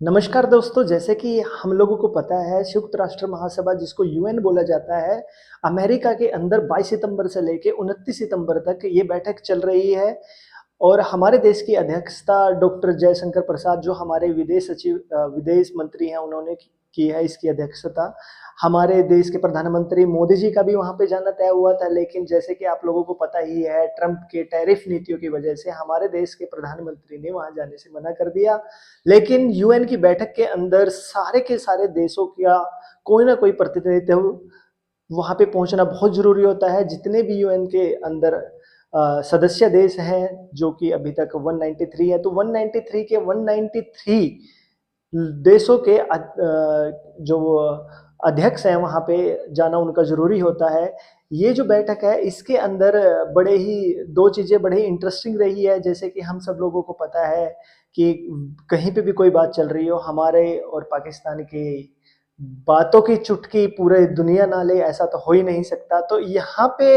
नमस्कार दोस्तों, जैसे कि हम लोगों को पता है संयुक्त राष्ट्र महासभा जिसको यूएन बोला जाता है, अमेरिका के अंदर 22 सितंबर से लेके 29 सितंबर तक ये बैठक चल रही है। और हमारे देश की अध्यक्षता डॉक्टर जयशंकर प्रसाद जो हमारे विदेश सचिव विदेश मंत्री हैं उन्होंने की है इसकी अध्यक्षता। हमारे देश के प्रधानमंत्री मोदी जी का भी वहाँ पे जाना तय हुआ था, लेकिन जैसे कि आप लोगों को पता ही है ट्रंप के टैरिफ नीतियों की वजह से हमारे देश के प्रधानमंत्री ने वहाँ जाने से मना कर दिया। लेकिन यूएन की बैठक के अंदर सारे के सारे देशों का कोई ना कोई प्रतिनिधित्व वहाँ पे पहुँचना बहुत ज़रूरी होता है। जितने भी यूएन के अंदर सदस्य देश हैं जो कि अभी तक 193 है, तो 193 के 193 देशों के जो अध्यक्ष हैं वहाँ पे जाना उनका ज़रूरी होता है। ये जो बैठक है इसके अंदर बड़े ही 2 चीज़ें बड़े ही इंटरेस्टिंग रही है। जैसे कि हम सब लोगों को पता है कि कहीं पे भी कोई बात चल रही हो, हमारे और पाकिस्तान की बातों की चुटकी पूरे दुनिया ना ले, ऐसा तो हो ही नहीं सकता। तो यहाँ पे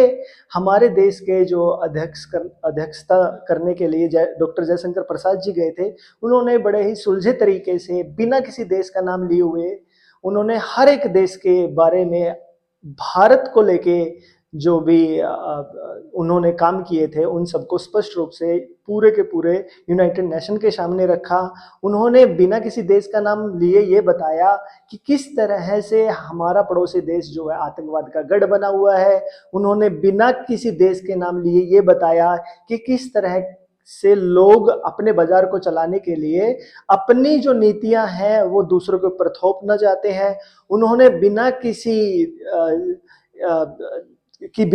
हमारे देश के जो अध्यक्षता करने के लिए डॉक्टर जयशंकर प्रसाद जी गए थे, उन्होंने बड़े ही सुलझे तरीके से बिना किसी देश का नाम लिए हुए उन्होंने हर एक देश के बारे में भारत को लेके जो भी उन्होंने काम किए थे उन सबको स्पष्ट रूप से पूरे के पूरे यूनाइटेड नेशन के सामने रखा। उन्होंने बिना किसी देश का नाम लिए ये बताया कि किस तरह से हमारा पड़ोसी देश जो है आतंकवाद का गढ़ बना हुआ है। उन्होंने बिना किसी देश के नाम लिए ये बताया कि किस तरह से लोग अपने बाजार को चलाने के लिए अपनी जो नीतियां हैं वो दूसरों के ऊपर थोपना चाहते हैं। उन्होंने बिना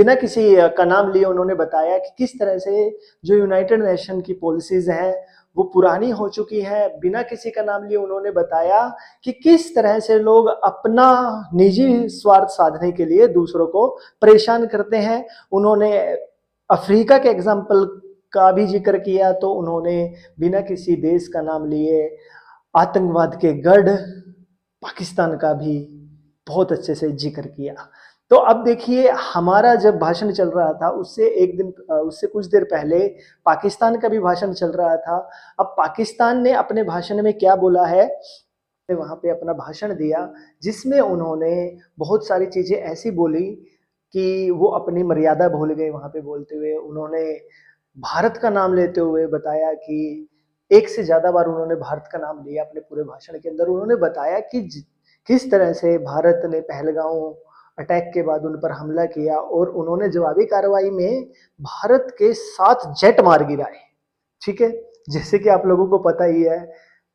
किसी का नाम लिए उन्होंने बताया कि किस तरह से जो यूनाइटेड नेशन की पॉलिसीज हैं वो पुरानी हो चुकी है। बिना किसी का नाम लिए उन्होंने बताया कि किस तरह से लोग अपना निजी स्वार्थ साधने के लिए दूसरों को परेशान करते हैं। उन्होंने अफ्रीका के एग्जाम्पल का भी जिक्र किया, तो उन्होंने बिना किसी देश का नाम लिए आतंकवाद के गढ़ पाकिस्तान का भी बहुत अच्छे से जिक्र किया। तो अब देखिए, हमारा जब भाषण चल रहा था उससे कुछ देर पहले पाकिस्तान का भी भाषण चल रहा था। अब पाकिस्तान ने अपने भाषण में क्या बोला है, वहां पे अपना भाषण दिया जिसमें उन्होंने बहुत सारी चीजें ऐसी बोली कि वो अपनी मर्यादा भूल गए। वहां पे बोलते हुए उन्होंने भारत का नाम लेते हुए बताया कि एक से ज्यादा बार उन्होंने भारत का नाम लिया अपने पूरे भाषण के अंदर। उन्होंने बताया कि किस तरह से भारत ने पहलगांव अटैक के बाद उन पर हमला किया और उन्होंने जवाबी कार्रवाई में भारत के 7 जेट मार गिराए। ठीक है, जैसे कि आप लोगों को पता ही है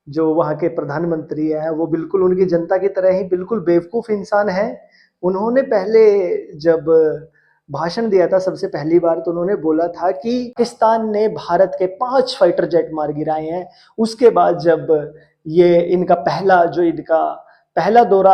जो वहाँ के प्रधानमंत्री हैं वो बिल्कुल उनकी जनता की तरह ही बिल्कुल बेवकूफ इंसान है। उन्होंने पहले जब भाषण दिया था सबसे पहली बार, तो उन्होंने बोला था कि पाकिस्तान ने भारत के 5 फाइटर जेट मार गिराए हैं। उसके बाद जब ये इनका पहला दौरा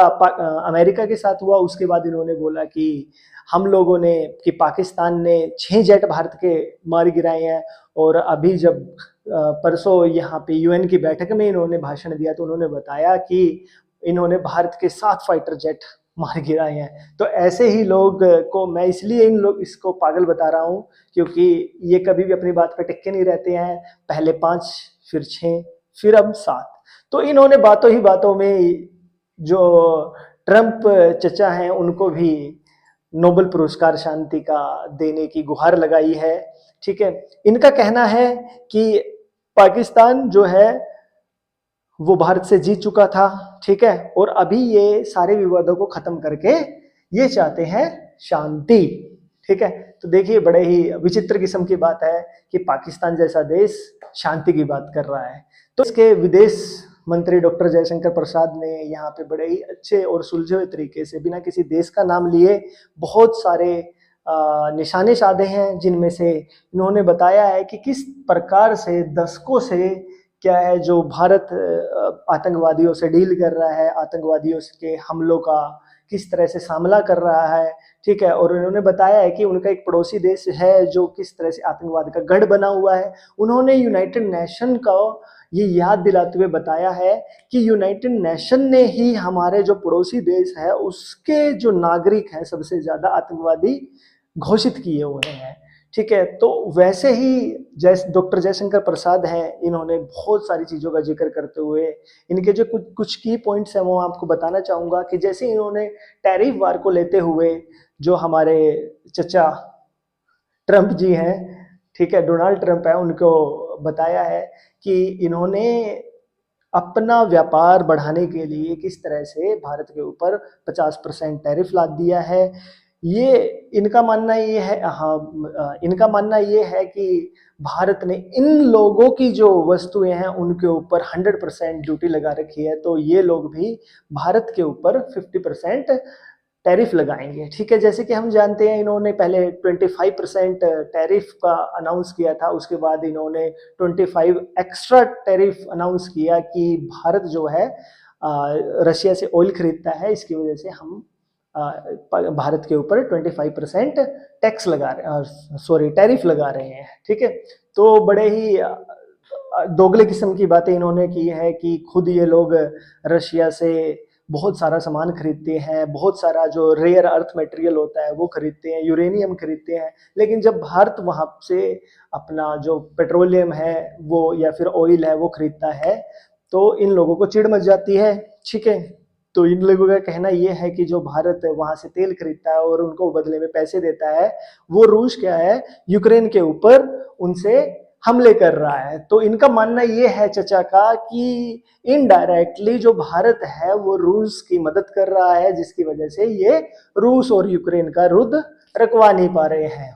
अमेरिका के साथ हुआ, उसके बाद इन्होंने बोला कि हम लोगों ने कि पाकिस्तान ने 6 जेट भारत के मार गिराए हैं। और अभी जब परसों यहाँ पे यूएन की बैठक में इन्होंने भाषण दिया तो उन्होंने बताया कि इन्होंने भारत के 7 फाइटर जेट मार गिराए हैं। तो ऐसे ही लोग को मैं इसलिए इसको पागल बता रहा हूँ क्योंकि ये कभी भी अपनी बात पे टिके नहीं रहते हैं। पहले 5, फिर 6, फिर अब 7। तो इन्होंने बातों ही बातों में जो ट्रंप चचा हैं उनको भी नोबेल पुरस्कार शांति का देने की गुहार लगाई है। ठीक है, इनका कहना है कि पाकिस्तान जो है वो भारत से जीत चुका था। ठीक है, और अभी ये सारे विवादों को खत्म करके ये चाहते हैं शांति। ठीक है, तो देखिए बड़े ही विचित्र किस्म की बात है कि पाकिस्तान जैसा देश शांति की बात कर रहा है। तो इसके विदेश मंत्री डॉक्टर जयशंकर प्रसाद ने यहाँ पे बड़े ही अच्छे और सुलझे हुए तरीके से बिना किसी देश का नाम लिए बहुत सारे निशाने साधे हैं, जिनमें से इन्होंने बताया है कि किस प्रकार से दशकों से क्या है जो भारत आतंकवादियों से डील कर रहा है, आतंकवादियों के हमलों का किस तरह से सामना कर रहा है। ठीक है, और उन्होंने बताया है कि उनका एक पड़ोसी देश है जो किस तरह से आतंकवाद का गढ़ बना हुआ है। उन्होंने यूनाइटेड नेशन का ये याद दिलाते हुए बताया है कि यूनाइटेड नेशन ने ही हमारे जो पड़ोसी देश है उसके जो नागरिक हैं सबसे ज्यादा आतंकवादी घोषित किए हुए हैं। ठीक है, तो वैसे ही जैसे डॉक्टर जयशंकर प्रसाद हैं, इन्होंने बहुत सारी चीज़ों का ज़िक्र करते हुए इनके जो कुछ कुछ की पॉइंट्स हैं वो आपको बताना चाहूँगा कि जैसे इन्होंने टैरिफ वार को लेते हुए जो हमारे चचा ट्रंप जी हैं, ठीक है, डोनाल्ड ट्रंप है, उनको बताया है कि इन्होंने अपना व्यापार बढ़ाने के लिए किस तरह से भारत के ऊपर 50% टैरिफ लाद दिया है। ये इनका मानना ये है, हाँ, इनका मानना ये है कि भारत ने इन लोगों की जो वस्तुएं हैं उनके ऊपर 100% ड्यूटी लगा रखी है, तो ये लोग भी भारत के ऊपर 50% टैरिफ लगाएंगे। ठीक है, जैसे कि हम जानते हैं इन्होंने पहले 25% टैरिफ का अनाउंस किया था, उसके बाद इन्होंने 25 एक्स्ट्रा टैरिफ अनाउंस किया कि भारत जो है रशिया से ऑयल खरीदता है, इसकी वजह से हम भारत के ऊपर 25% टैक्स लगा रहे, सॉरी टैरिफ लगा रहे हैं। ठीक है, तो बड़े ही दोगले किस्म की बातें इन्होंने की है कि खुद ये लोग रशिया से बहुत सारा सामान खरीदते हैं, बहुत सारा जो रेयर अर्थ मटेरियल होता है वो खरीदते हैं, यूरेनियम खरीदते हैं, लेकिन जब भारत वहाँ से अपना जो पेट्रोलियम है वो या फिर ऑयल है वो खरीदता है तो इन लोगों को चिढ़ मच जाती है। ठीक है, तो इन लोगों का कहना ये है कि जो भारत वहाँ से तेल खरीदता है और उनको बदले में पैसे देता है, वो रूस क्या है, यूक्रेन के ऊपर उनसे हमले कर रहा है। तो इनका मानना ये है चचा का कि इनडायरेक्टली जो भारत है वो रूस की मदद कर रहा है, जिसकी वजह से ये रूस और यूक्रेन का युद्ध रुकवा नहीं पा रहे हैं।